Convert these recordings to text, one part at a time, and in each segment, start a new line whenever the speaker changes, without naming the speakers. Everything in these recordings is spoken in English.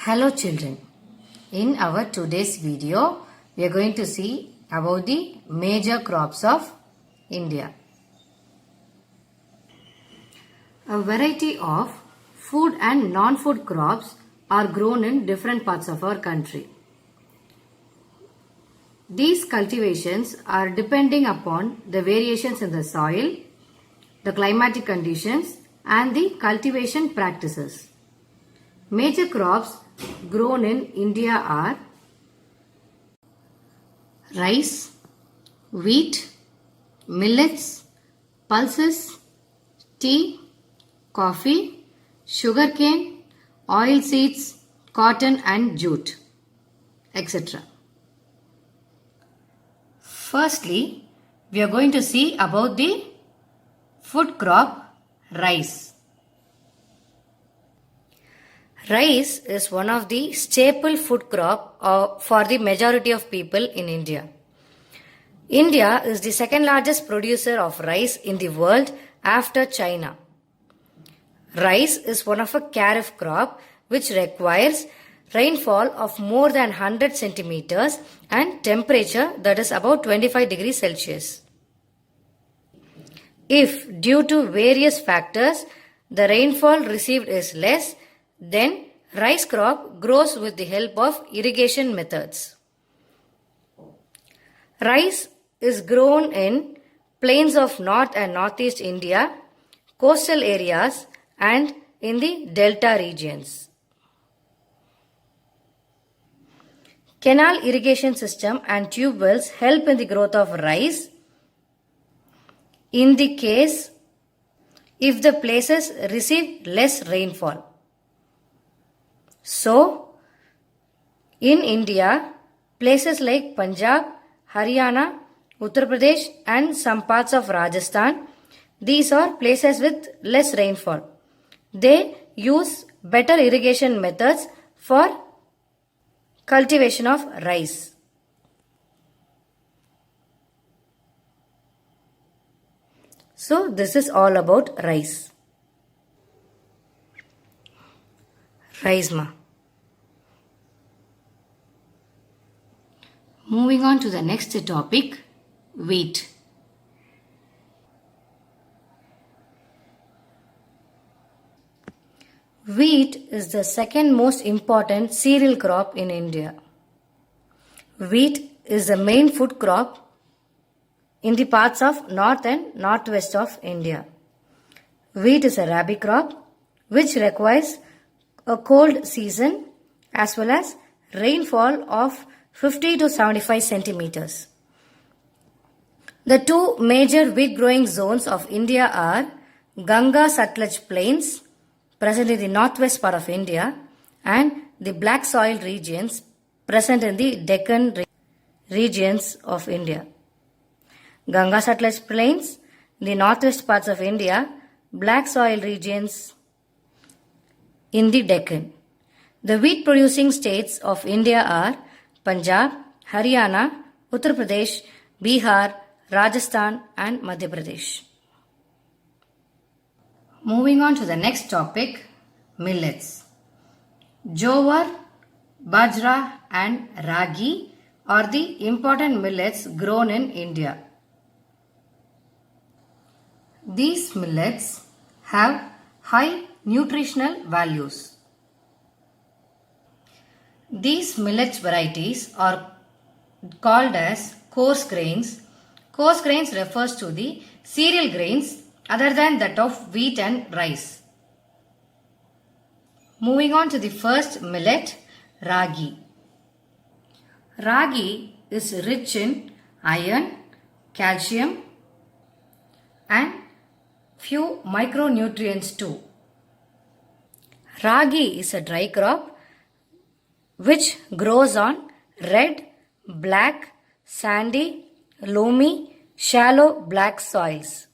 Hello children, in our today's video we are going to see about the major crops of India. A variety of food and non-food crops are grown in different parts of our country. These cultivations are depending upon the variations in the soil, the climatic conditions and the cultivation practices. Major crops grown in India are rice, wheat, millets, pulses, tea, coffee, sugarcane, oil seeds, cotton and jute, etc. Firstly, we are going to see about the food crop rice. Rice is one of the staple food crop for the majority of people in India. India is the second largest producer of rice in the world after China. Rice is one of a kharif crop which requires rainfall of more than 100 centimeters and temperature that is about 25 degrees Celsius. If due to various factors the rainfall received is less, then rice crop grows with the help of irrigation methods. Rice is grown in plains of North and Northeast India, coastal areas and in the delta regions. Canal irrigation system and tube wells help in the growth of rice in the case if the places receive less rainfall. So, in India, places like Punjab, Haryana, Uttar Pradesh and some parts of Rajasthan, these are places with less rainfall. They use better irrigation methods for cultivation of rice. So, this is all about rice. Rice. Moving on to the next topic, wheat. Wheat is the second most important cereal crop in India. Wheat is the main food crop in the parts of north and northwest of India. Wheat is a rabi crop which requires a cold season as well as rainfall of 50 to 75 centimeters. The two major wheat growing zones of India are Ganga Satluj plains present in the northwest part of India and the black soil regions present in the Deccan regions of India. Ganga Satluj plains, the northwest parts of India, black soil regions in the Deccan. The wheat producing states of India are Punjab, Haryana, Uttar Pradesh, Bihar, Rajasthan and Madhya Pradesh. Moving on to the next topic, millets. Jowar, bajra and ragi are the important millets grown in India. These millets have high nutritional values. These millets varieties are called as coarse grains. Coarse grains refers to the cereal grains other than that of wheat and rice. Moving on to the first millet, ragi. Ragi is rich in iron, calcium and few micronutrients too. Ragi is a dry crop which grows on red, black, sandy, loamy, shallow black soils.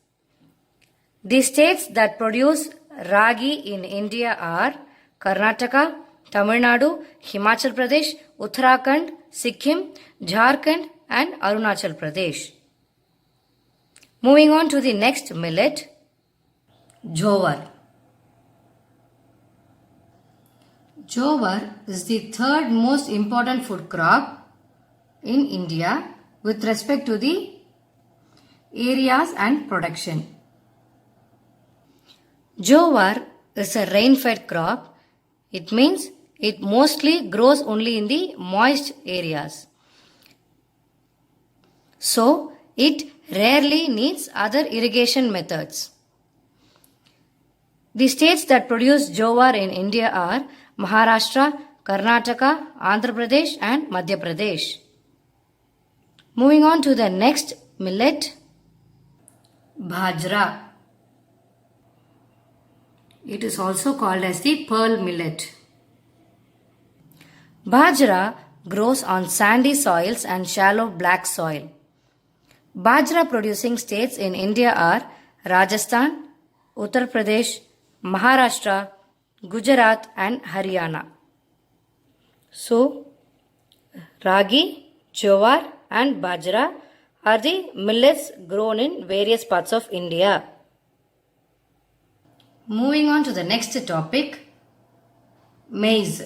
The states that produce ragi in India are Karnataka, Tamil Nadu, Himachal Pradesh, Uttarakhand, Sikkim, Jharkhand and Arunachal Pradesh. Moving on to the next millet, jowar. Jowar is the third most important food crop in India with respect to the areas and production. Jowar is a rain-fed crop. It means it mostly grows only in the moist areas. So, it rarely needs other irrigation methods. The states that produce jowar in India are Maharashtra, Karnataka, Andhra Pradesh and Madhya Pradesh. Moving on to the next millet, Bajra. It is also called as the pearl millet. Bajra grows on sandy soils and shallow black soil. Bajra producing states in India are Rajasthan, Uttar Pradesh, Maharashtra, Gujarat and Haryana. So, ragi, jowar and bajra are the millets grown in various parts of India. Moving on to the next topic, maize.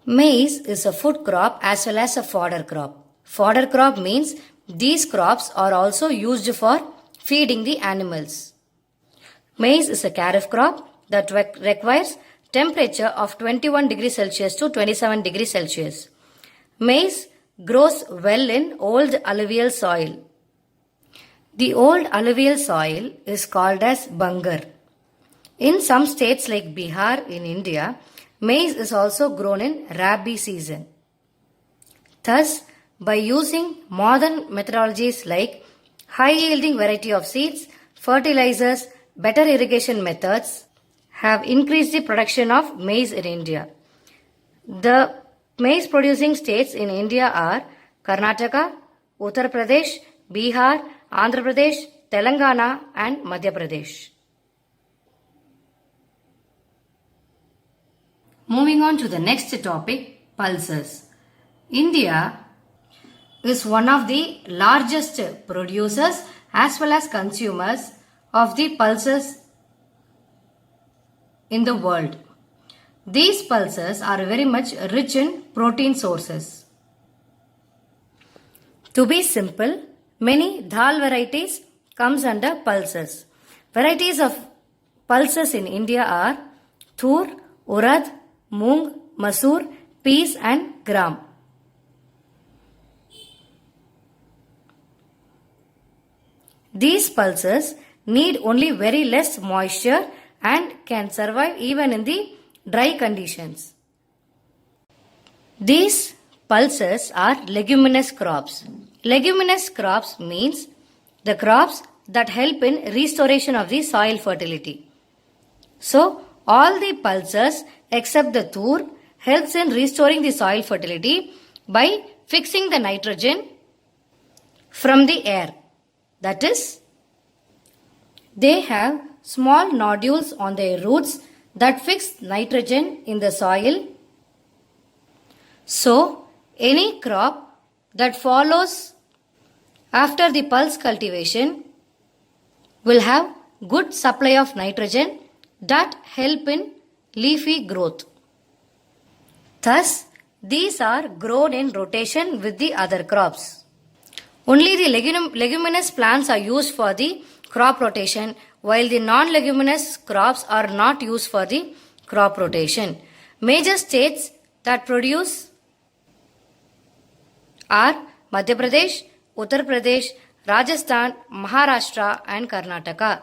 Maize is a food crop as well as a fodder crop. Fodder crop means these crops are also used for feeding the animals. Maize is a kharif crop that requires temperature of 21 degrees Celsius to 27 degrees Celsius. Maize grows well in old alluvial soil. The old alluvial soil is called as Bangar. In some states like Bihar in India, maize is also grown in Rabi season. Thus, by using modern methodologies like high-yielding variety of seeds, fertilizers, better irrigation methods have increased the production of maize in India. The maize producing states in India are Karnataka, Uttar Pradesh, Bihar, Andhra Pradesh, Telangana and Madhya Pradesh. Moving on to the next topic, pulses. India is one of the largest producers as well as consumers of the pulses in the world. These pulses are very much rich in protein sources. To be simple, many dal varieties comes under pulses. Varieties of pulses in India are tur, urad, moong, masoor, peas and gram. These pulses need only very less moisture and can survive even in the dry conditions. These pulses are leguminous crops. Leguminous crops means the crops that help in restoration of the soil fertility. So, all the pulses except the tur helps in restoring the soil fertility by fixing the nitrogen from the air. That is, they have small nodules on their roots that fix nitrogen in the soil. So, any crop that follows after the pulse cultivation will have good supply of nitrogen that help in leafy growth. Thus, these are grown in rotation with the other crops. Only the leguminous plants are used for the crop rotation, while the non-leguminous crops are not used for the crop rotation. Major states that produce are Madhya Pradesh, Uttar Pradesh, Rajasthan, Maharashtra and Karnataka.